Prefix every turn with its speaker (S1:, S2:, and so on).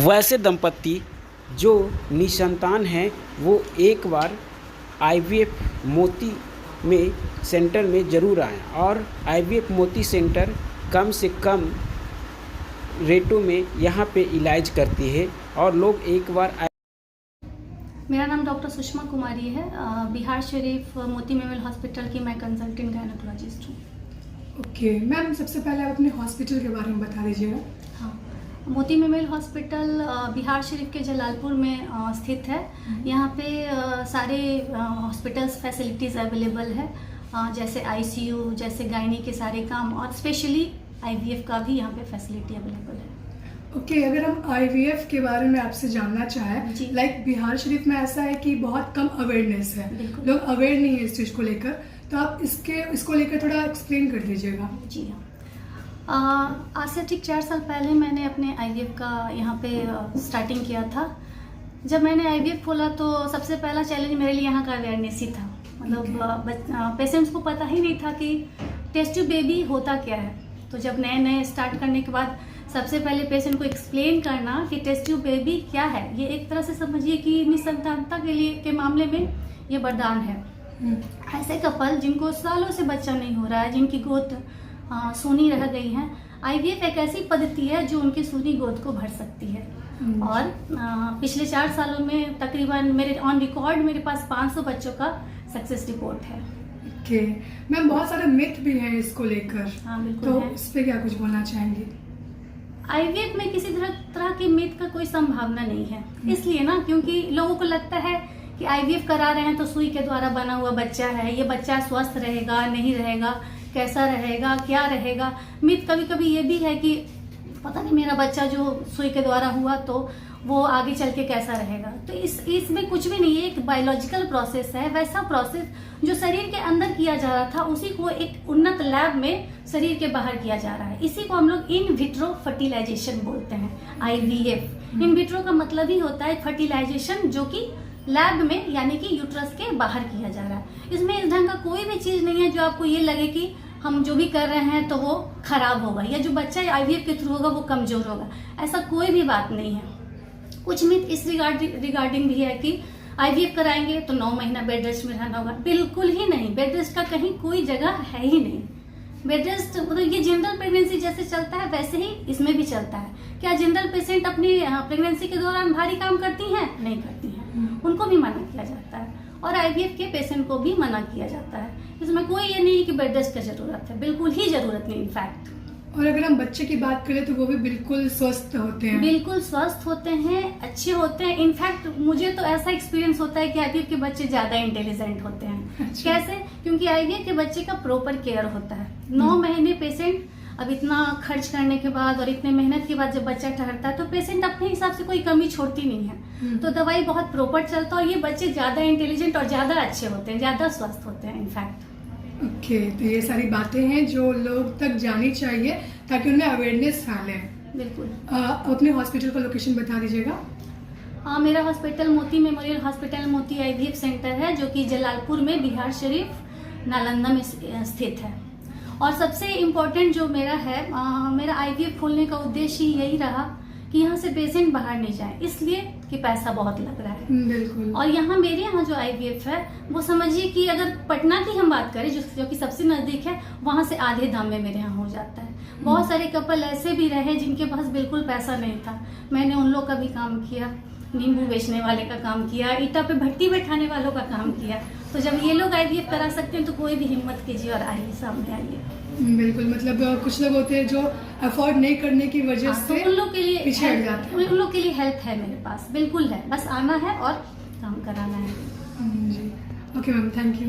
S1: वैसे दंपति जो निसंतान हैं वो एक बार आईवीएफ मोती में सेंटर में ज़रूर आएँ और आईवीएफ मोती सेंटर कम से कम रेटों में यहाँ पे इलाज करती है और लोग एक बार।
S2: मेरा नाम डॉक्टर सुषमा कुमारी है। बिहार शरीफ मोती मेमोरियल हॉस्पिटल की मैं कंसल्टेंट गायनेकोलॉजिस्ट हूँ।
S3: ओके मैम, सबसे पहले आप अपने हॉस्पिटल के बारे में बता दीजिएगा।
S2: हाँ, मोती मेमोरियल हॉस्पिटल बिहार शरीफ के जलालपुर में स्थित है। यहाँ पे सारे हॉस्पिटल्स फैसिलिटीज़ अवेलेबल है, जैसे आईसीयू, जैसे गायनी के सारे काम और स्पेशली आईवीएफ का भी यहाँ पे फैसिलिटी अवेलेबल है।
S3: ओके, अगर हम आईवीएफ के बारे में आपसे जानना चाहें, लाइक बिहार शरीफ में ऐसा है कि बहुत कम अवेयरनेस है, लोग अवेयर नहीं है इस चीज़ को लेकर, तो आप इसको लेकर थोड़ा एक्सप्लेन कर दीजिएगा।
S2: जी हाँ, आज से ठीक 4 साल पहले मैंने अपने आईवीएफ का यहाँ पे स्टार्टिंग किया था। जब मैंने आईवीएफ खोला तो सबसे पहला चैलेंज मेरे लिए यहाँ का अवेयरनेस ही था। मतलब पेशेंट्स को पता ही नहीं था कि टेस्ट ट्यूब बेबी होता क्या है। तो जब नए स्टार्ट करने के बाद सबसे पहले पेशेंट को एक्सप्लेन करना कि टेस्ट ट्यूब बेबी क्या है, ये एक तरह से समझिए कि निसंतानता के मामले में ये वरदान है। ऐसे कपल जिनको सालों से बच्चा नहीं हो रहा है, जिनकी गोद सूनी रह गई है, आईवीएफ एक ऐसी पद्धति है जो उनकी सूनी गोद को भर सकती है। और पिछले 4 सालों में तकरीबन मेरे ऑन रिकॉर्ड मेरे पास 500 बच्चों का सक्सेस रिपोर्ट है।
S3: ओके मैम, बहुत सारे मिथ भी हैं इसको लेकर।
S2: हाँ बिल्कुल,
S3: तो इस पे क्या कुछ बोलना चाहेंगे?
S2: आईवीएफ में किसी तरह की मिथ का कोई संभावना नहीं है, इसलिए ना क्योंकि लोगों को लगता है कि आईवीएफ करा रहे हैं तो सुई के द्वारा बना हुआ बच्चा है, ये बच्चा स्वस्थ रहेगा नहीं रहेगा, कैसा रहेगा क्या रहेगा। मिथ कभी कभी ये भी है कि पता नहीं मेरा बच्चा जो सुई के द्वारा हुआ तो वो आगे चल के कैसा रहेगा। तो इसमें कुछ भी नहीं है, एक बायोलॉजिकल प्रोसेस है। वैसा प्रोसेस जो शरीर के अंदर किया जा रहा था उसी को एक उन्नत लैब में शरीर के बाहर किया जा रहा है। इसी को हम लोग इन विट्रो फर्टिलाइजेशन बोलते हैं, आईवीएफ। इन विट्रो का मतलब ही होता है फर्टिलाइजेशन, जो कि लैब में यानी कि यूट्रस के बाहर किया जा रहा है। इसमें इस ढंग का कोई भी चीज नहीं है जो आपको ये लगे कि हम जो भी कर रहे हैं तो वो खराब होगा या जो बच्चा आईवीएफ के थ्रू होगा वो कमजोर होगा, ऐसा कोई भी बात नहीं है। कुछ मिथ इस रिगार्डिंग भी है कि आईवीएफ कराएंगे तो 9 महीना बेड रेस्ट में रहना होगा। बिल्कुल ही नहीं, बेड रेस्ट का कहीं कोई जगह है ही नहीं। बेड रेस्ट मतलब ये जनरल प्रेगनेंसी जैसे चलता है वैसे ही इसमें भी चलता है। क्या जनरल पेशेंट अपनी प्रेगनेंसी के दौरान भारी काम करती हैं? नहीं करती हैं, उनको भी मना किया जाता है और आईवीएफ के पेशेंट को भी मना किया जाता है। इसमें कोई ये नहीं कि बेड रेस्ट की जरूरत है, बिल्कुल ही जरूरत नहीं इनफैक्ट।
S3: और अगर हम बच्चे की बात करें तो वो भी बिल्कुल स्वस्थ होते हैं,
S2: बिल्कुल स्वस्थ होते हैं, अच्छे होते हैं। इनफैक्ट मुझे तो ऐसा एक्सपीरियंस होता है कि आईवीएफ के बच्चे ज्यादा इंटेलिजेंट होते हैं।
S3: अच्छा।
S2: कैसे? क्योंकि आईवीएफ के बच्चे का प्रॉपर केयर होता है। 9 महीने पेशेंट अब इतना खर्च करने के बाद और इतने मेहनत के बाद जब बच्चा ठहरता है तो पेशेंट अपने हिसाब से कोई कमी छोड़ती नहीं है। तो दवाई बहुत प्रॉपर चलता है और ये बच्चे ज्यादा इंटेलिजेंट और ज्यादा अच्छे होते हैं, ज्यादा स्वस्थ होते हैं इनफैक्ट।
S3: ओके, तो ये सारी बातें हैं जो लोग तक जानी चाहिए ताकि उनमें अवेयरनेस फैले।
S2: बिल्कुल।
S3: अपने हॉस्पिटल का लोकेशन बता दीजिएगा।
S2: हाँ, मेरा हॉस्पिटल मोती मेमोरियल हॉस्पिटल मोती आईवीएफ सेंटर है, जो कि जलालपुर में बिहार शरीफ नालंदा में स्थित है। और सबसे इम्पोर्टेंट जो मेरा है, मेरा आईवीएफ खोलने का उद्देश्य ही यही रहा कि यहाँ से पेशेंट बाहर नहीं जाए, इसलिए कि पैसा बहुत लग रहा है।
S3: बिल्कुल।
S2: और यहाँ मेरे यहाँ जो आईवीएफ है वो समझिए कि अगर पटना की हम बात करें जो कि सबसे नजदीक है, वहाँ से आधे दाम में मेरे यहाँ हो जाता है। बहुत सारे कपल ऐसे भी रहे जिनके पास बिल्कुल पैसा नहीं था, मैंने उन लोग का भी काम किया, नींबू बेचने वाले का काम किया, ईटा पे भट्टी बैठाने वालों का काम किया। तो जब ये लोग आईवीएफ करा सकते हैं तो कोई भी हिम्मत कीजिए और आइए, सामने आइए।
S3: बिल्कुल, मतलब कुछ लोग होते हैं जो अफोर्ड नहीं करने की वजह से
S2: तो उन लोग के लिए
S3: पीछे हट जाते हैं।
S2: उन लोग के लिए हेल्प है मेरे पास, बिल्कुल है, बस आना है और काम कराना है।
S3: जी, ओके मैम, थैंक यू।